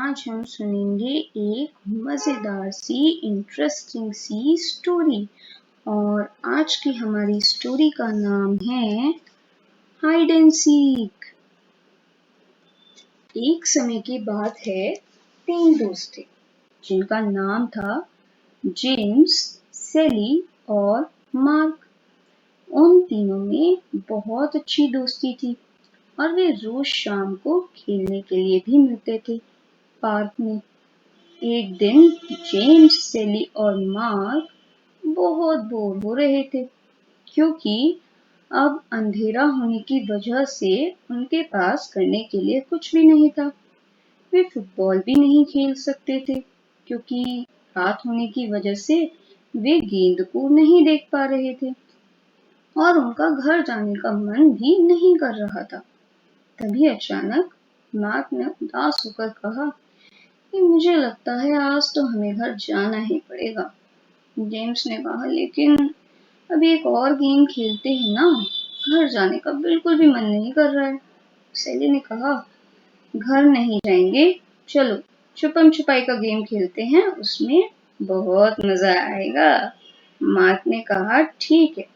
आज हम सुनेंगे एक मज़ेदार सी इंटरेस्टिंग सी स्टोरी। और आज की हमारी स्टोरी का नाम है हाइड एंड सीक। एक समय की बात है, 3 दोस्त थे जिनका नाम था जेम्स, सेली और मार्क। उन तीनों में बहुत अच्छी दोस्ती थी और वे रोज शाम को खेलने के लिए भी मिलते थे पार्क में। एक दिन जेम्स, सेली और मार्क बहुत बोर हो रहे थे क्योंकि अब अंधेरा होने की वजह से उनके पास करने के लिए कुछ भी नहीं था। वे फुटबॉल भी नहीं खेल सकते थे क्योंकि रात होने की वजह से वे गेंद को नहीं देख पा रहे थे और उनका घर जाने का मन भी नहीं कर रहा था। तभी अचानक मार्क ने उदास होकर कहा कि मुझे लगता है आज तो हमें घर जाना ही पड़ेगा। जेम्स ने कहा, लेकिन अभी एक और गेम खेलते हैं ना, घर जाने का बिल्कुल भी मन नहीं कर रहा है। सेली ने कहा, घर नहीं जाएंगे, चलो छुपम छुपाई का गेम खेलते हैं, उसमें बहुत मजा आएगा। मार्क ने कहा, ठीक है,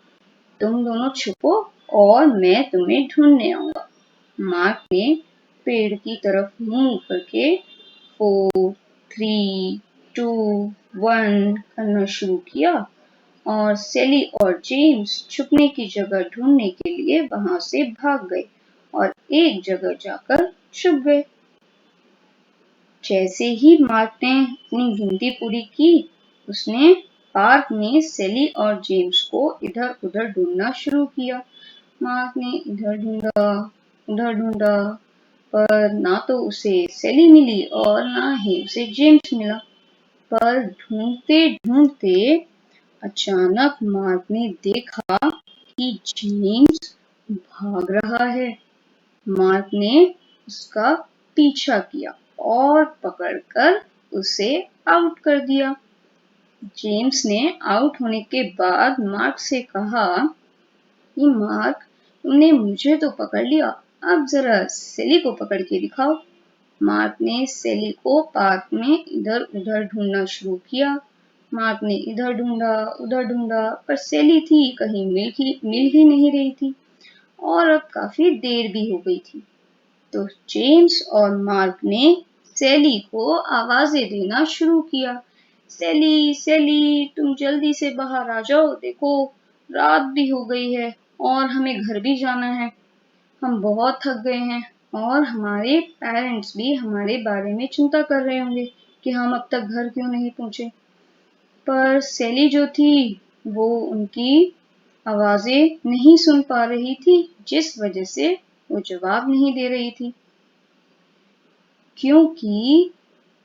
तुम दोनों छुपो और मैं तुम्हें ढूंढने आऊंगा। मार्क ने पेड़ की तरफ मुंह करके 4, 3, 2, 1 करना शुरू किया और सेली और जेम्स छुपने की जगह ढूंढने के लिए वहां से भाग गए और एक जगह जाकर छुप गए। जैसे ही मार्क ने अपनी गिनती पूरी की, उसने पार्क में सेली और जेम्स को इधर उधर ढूंढना शुरू किया। मार्क ने इधर ढूंढा, पर ना तो उसे सेली मिली और ना ही उसे जेम्स मिला। पर ढूंढते ढूंढते अचानक मार्क ने देखा कि जेम्स भाग रहा है। मार्क ने उसका पीछा किया और पकड़कर उसे आउट कर दिया। जेम्स ने आउट होने के बाद मार्क से कहा कि मार्क, तुमने मुझे तो पकड़ लिया, अब जरा सेली को पकड़ के दिखाओ। मार्क ने सेली को पार्क में इधर उधर ढूंढना शुरू किया। मार्क ने इधर ढूंढा, उधर ढूंढा, पर सेली थी कहीं मिल ही नहीं रही थी और अब काफी देर भी हो गई थी। तो जेम्स और मार्क ने सेली को आवाजें देना शुरू किया, सेली, सेली, तुम जल्दी से बाहर आ जाओ, देखो रात भी हो गई है और हमें घर भी जाना है। हम बहुत थक गए हैं और हमारे पेरेंट्स भी हमारे बारे में चिंता कर रहे होंगे कि हम अब तक घर क्यों नहीं पहुंचे। पर सेली जो थी वो उनकी आवाजें नहीं सुन पा रही थी, जिस वजह से वो जवाब नहीं दे रही थी क्योंकि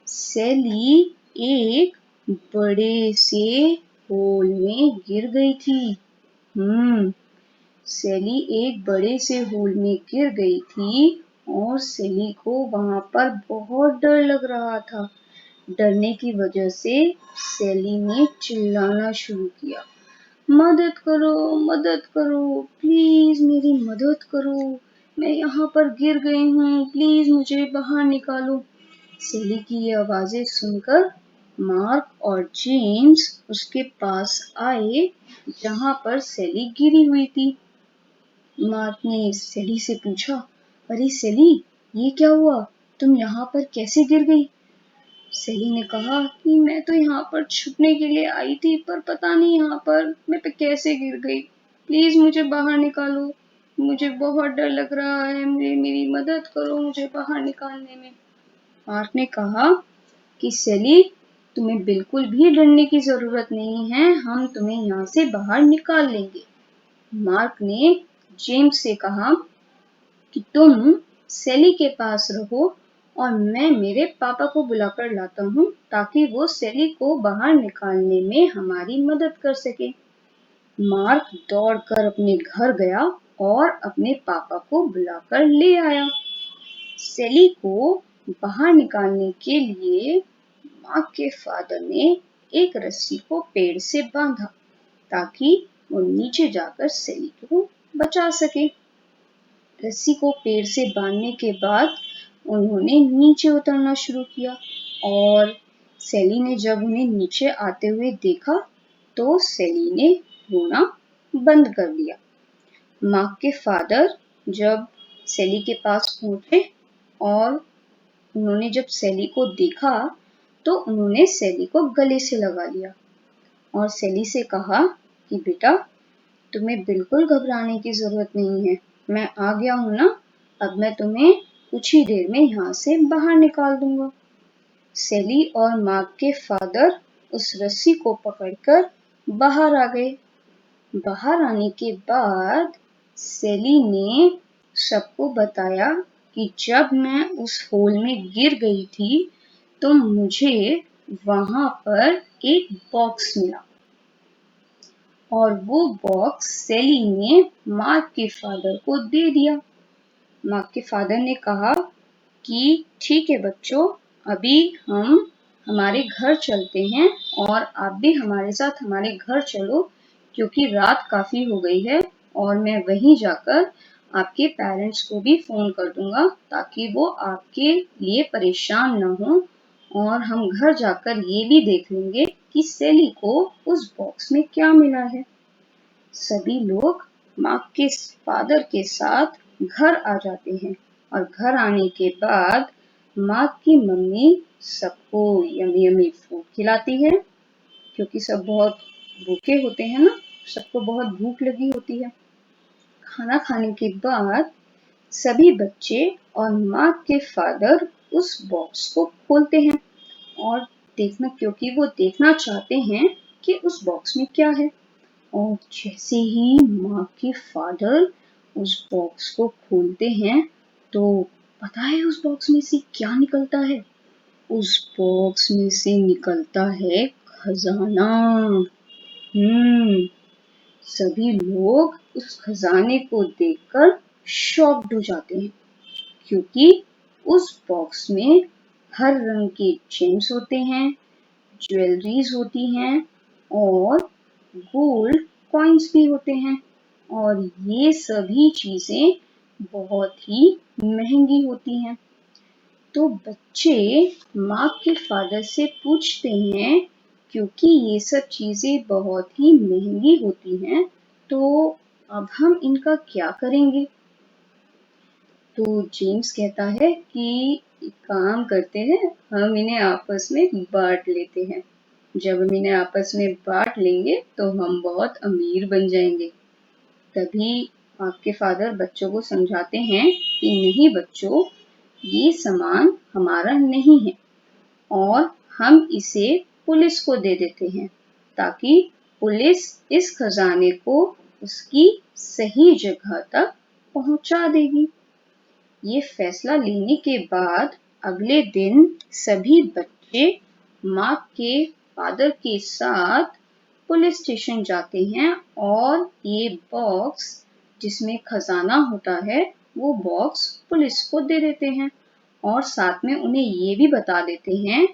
सेली एक बड़े से होल में गिर गई थी। सेली एक बड़े से होल में गिर गई थी और सेली को वहां पर बहुत डर लग रहा था। डरने की वजह से सेली ने चिल्लाना शुरू किया, मदद करो, मदद करो, प्लीज मेरी मदद करो, मैं यहाँ पर गिर गई हूँ, प्लीज मुझे बाहर निकालो। सेली की ये आवाजें सुनकर मार्क और जेम्स उसके पास आए जहाँ पर सेली गिरी हुई थी। मार्क ने सेली से पूछा, अरे सेली, ये क्या हुआ, तुम यहाँ पर कैसे गिर गई? सेली ने कहा कि मैं तो यहाँ पर छुपने के लिए आई थी, पर पता नहीं यहाँ पर मैं पे कैसे गिर गई, प्लीज मुझे बाहर निकालो, मुझे बहुत डर लग रहा है, मेरी मदद करो मुझे बाहर निकालने में। मार्क ने कहा कि सेली, तुम्हें बिल्कुल भी डरने की जरूरत नहीं है, हम तुम्हें यहाँ से बाहर निकाल लेंगे। मार्क ने जेम्स से कहा कि तुम सेली के पास रहो और मैं मेरे पापा को बुलाकर लाता हूँ ताकि वो सेली को बाहर निकालने में हमारी मदद कर सके। मार्क दौड़कर अपने घर गया और अपने पापा को बुलाकर ले आया। सेली को बाहर निकालने के लिए मार्क के फादर ने एक रस्सी को पेड़ से बांधा ताकि वो नीचे जाकर सेली को बचा सके। रस्सी को पेड़ से बांधने के बाद उन्होंने नीचे उतरना शुरू किया और सैली ने जब उन्हें नीचे आते हुए देखा तो सैली ने रोना बंद कर दिया। मार्क के फादर जब सैली के पास पहुंचे और उन्होंने जब सैली को देखा तो उन्होंने सैली को गले से लगा लिया और सैली से कहा कि बेटा, तुम्हें बिल्कुल घबराने की जरूरत नहीं है, मैं आ गया हूं ना, अब मैं तुम्हें कुछ ही देर में यहाँ से बाहर निकाल दूंगा। सैली और मार्क के फादर उस रस्सी को पकड़कर बाहर आ गए। बाहर आने के बाद सैली ने सबको बताया कि जब मैं उस होल में गिर गई थी तो मुझे वहां पर एक बॉक्स मिला और वो बॉक्स सैली ने मार्क के फादर को दे दिया। मार्क के फादर ने कहा कि ठीक है बच्चों, अभी हम हमारे घर चलते हैं और आप भी हमारे साथ हमारे घर चलो, क्योंकि रात काफी हो गई है और मैं वहीं जाकर आपके पेरेंट्स को भी फोन कर दूंगा ताकि वो आपके लिए परेशान न हो और हम घर जाकर ये भी देख लेंगे कि सैली को उस बॉक्स में क्या मिला है। सभी लोग मार्क के फादर के साथ घर आ जाते हैं और घर आने के बाद मार्क की मम्मी सबको यमी यमी फूड खिलाती है, क्योंकि सब बहुत भूखे होते हैं ना, सबको बहुत भूख लगी होती है। खाना खाने के बाद सभी बच्चे और मार्क के फादर उस बॉक्स को खोलते हैं और क्योंकि वो देखना चाहते हैं कि उस बॉक्स में क्या है। और जैसे ही मार्क के फादर उस बॉक्स को खोलते हैं तो पता है उस बॉक्स में से क्या निकलता है? उस बॉक्स में से निकलता है खजाना। सभी लोग उस खजाने को देखकर शॉक्ड हो जाते हैं, क्योंकि उस बॉक्स में हर रंग के जेम्स होते हैं, ज्वेलरीज होती हैं और गोल्ड कॉइन्स भी होते हैं और ये सभी चीजें बहुत ही महंगी होती हैं। तो बच्चे मार्क के फादर से पूछते हैं, क्योंकि ये सब चीजें बहुत ही महंगी होती हैं तो अब हम इनका क्या करेंगे? तो जेम्स कहता है कि एक काम करते हैं, हम इन्हें आपस में बांट लेते हैं। जब हम इन्हें आपस में बांट लेंगे तो हम बहुत अमीर बन जाएंगे। तभी आपके फादर बच्चों को समझाते हैं कि नहीं बच्चों, ये सामान हमारा नहीं है और हम इसे पुलिस को दे देते हैं ताकि पुलिस इस खजाने को उसकी सही जगह तक पहुंचा देगी। ये फैसला लेने के बाद अगले दिन सभी बच्चे मार्क के फादर के साथ पुलिस स्टेशन जाते हैं और ये बॉक्स जिसमें खजाना होता है वो बॉक्स पुलिस को दे देते हैं और साथ में उन्हें ये भी बता देते हैं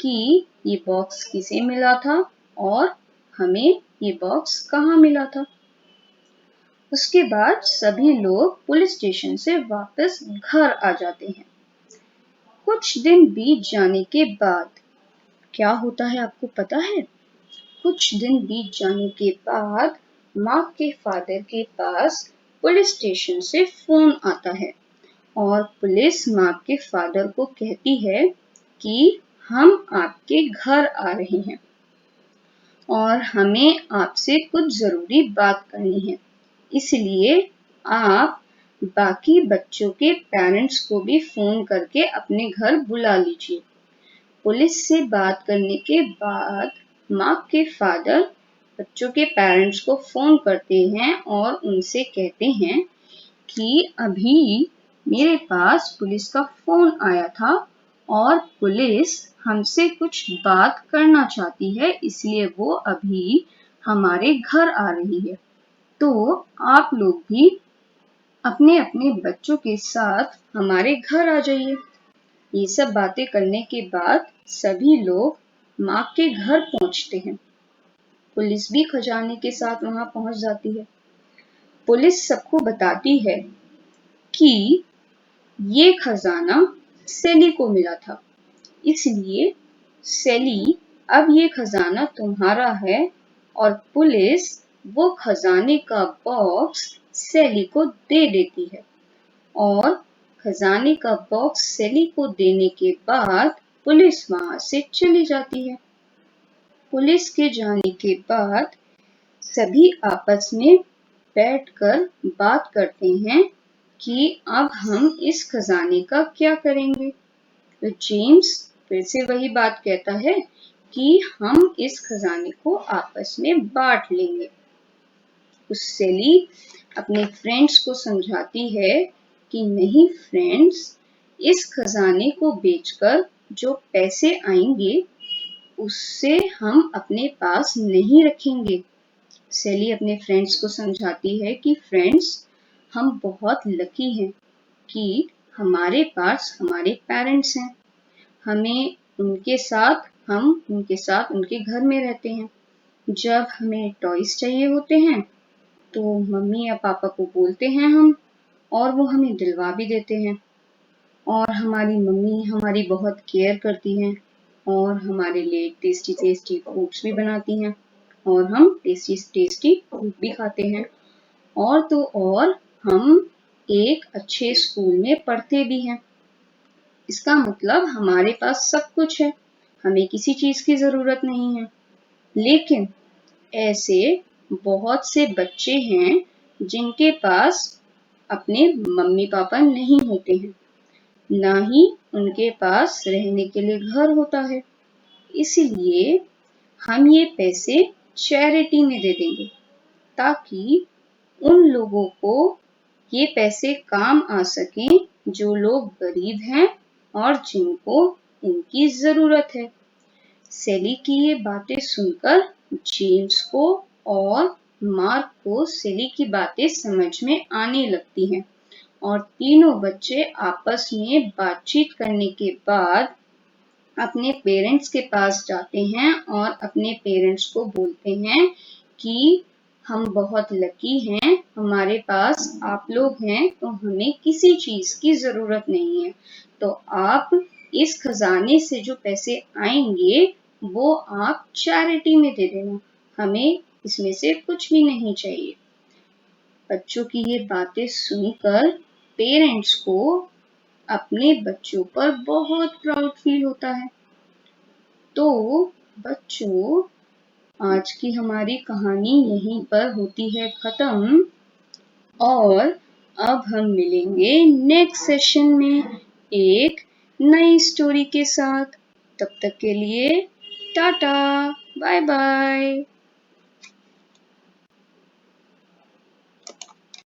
कि ये बॉक्स किसे मिला था और हमें ये बॉक्स कहाँ मिला था। उसके बाद सभी लोग पुलिस स्टेशन से वापस घर आ जाते हैं। कुछ दिन बीत जाने के बाद क्या होता है आपको पता है? कुछ दिन बीत जाने के बाद मार्क के फादर के पास पुलिस स्टेशन से फोन आता है और पुलिस मार्क के फादर को कहती है कि हम आपके घर आ रहे हैं और हमें आपसे कुछ जरूरी बात करनी है, इसलिए आप बाकी बच्चों के पेरेंट्स को भी फोन करके अपने घर बुला लीजिए। पुलिस से बात करने के बाद मार्क के फादर बच्चों के पेरेंट्स को फोन करते हैं और उनसे कहते हैं कि अभी मेरे पास पुलिस का फोन आया था और पुलिस हमसे कुछ बात करना चाहती है, इसलिए वो अभी हमारे घर आ रही है। तो आप लोग भी अपने अपने बच्चों के साथ हमारे घर आ जाइए। ये सब बातें करने के बाद सभी लोग मार्क के घर पहुंचते हैं। पुलिस भी खजाने के साथ वहां पहुंच जाती है। पुलिस सबको बताती है कि ये खजाना सेली को मिला था। इसलिए सेली, अब ये खजाना तुम्हारा है और पुलिस वो खजाने का बॉक्स सेली को दे देती है और खजाने का बॉक्स सेली को देने के बाद पुलिस वहां से चली जाती है। पुलिस के जाने के बाद सभी आपस में बैठकर बात करते हैं कि अब हम इस खजाने का क्या करेंगे। तो जेम्स फिर से वही बात कहता है कि हम इस खजाने को आपस में बांट लेंगे। उस सेली अपने फ्रेंड्स को समझाती है कि नहीं फ्रेंड्स, इस खजाने को बेचकर जो पैसे आएंगे उससे हम अपने पास नहीं रखेंगे। सेली अपने फ्रेंड्स को समझाती है कि फ्रेंड्स, हम बहुत लकी हैं कि हमारे पास हमारे पेरेंट्स हैं। हम उनके साथ उनके घर में रहते हैं। जब हमें टॉयज चाहिए होते हैं तो मम्मी या पापा को बोलते हैं हम, और वो हमें दिलवा भी देते हैं। और हमारी मम्मी हमारी बहुत केयर करती हैं और हमारे लिए टेस्टी टेस्टी फूड्स भी बनाती हैं और हम टेस्टी टेस्टी फूड भी खाते हैं। और तो और हम एक अच्छे स्कूल में पढ़ते भी हैं। इसका मतलब हमारे पास सब कुछ है, हमें किसी चीज की जरूरत नहीं है। लेकिन ऐसे बहुत से बच्चे हैं जिनके पास अपने मम्मी पापा नहीं होते हैं, ना ही उनके पास रहने के लिए घर होता है। इसलिए हम ये पैसे चैरिटी में दे देंगे ताकि उन लोगों को ये पैसे काम आ सकें जो लोग गरीब हैं और जिनको इनकी जरूरत है। सेली की ये बातें सुनकर जेम्स को और मार्क को सेली की बातें समझ में आने लगती हैं और तीनों बच्चे आपस में बातचीत करने के बाद अपने पेरेंट्स के पास जाते हैं और अपने पेरेंट्स को बोलते हैं कि हम बहुत लकी हैं, हमारे पास आप लोग हैं तो हमें किसी चीज की जरूरत नहीं है। तो आप इस खजाने से जो पैसे आएंगे वो आप चैरिटी में दे देना, हमें इसमें से कुछ भी नहीं चाहिए। बच्चों की ये बातें सुनकर पेरेंट्स को अपने बच्चों पर बहुत प्राउड फील होता है। तो बच्चों, आज की हमारी कहानी यहीं पर होती है खत्म और अब हम मिलेंगे नेक्स्ट सेशन में एक नई स्टोरी के साथ। तब तक के लिए टाटा, बाय बाय।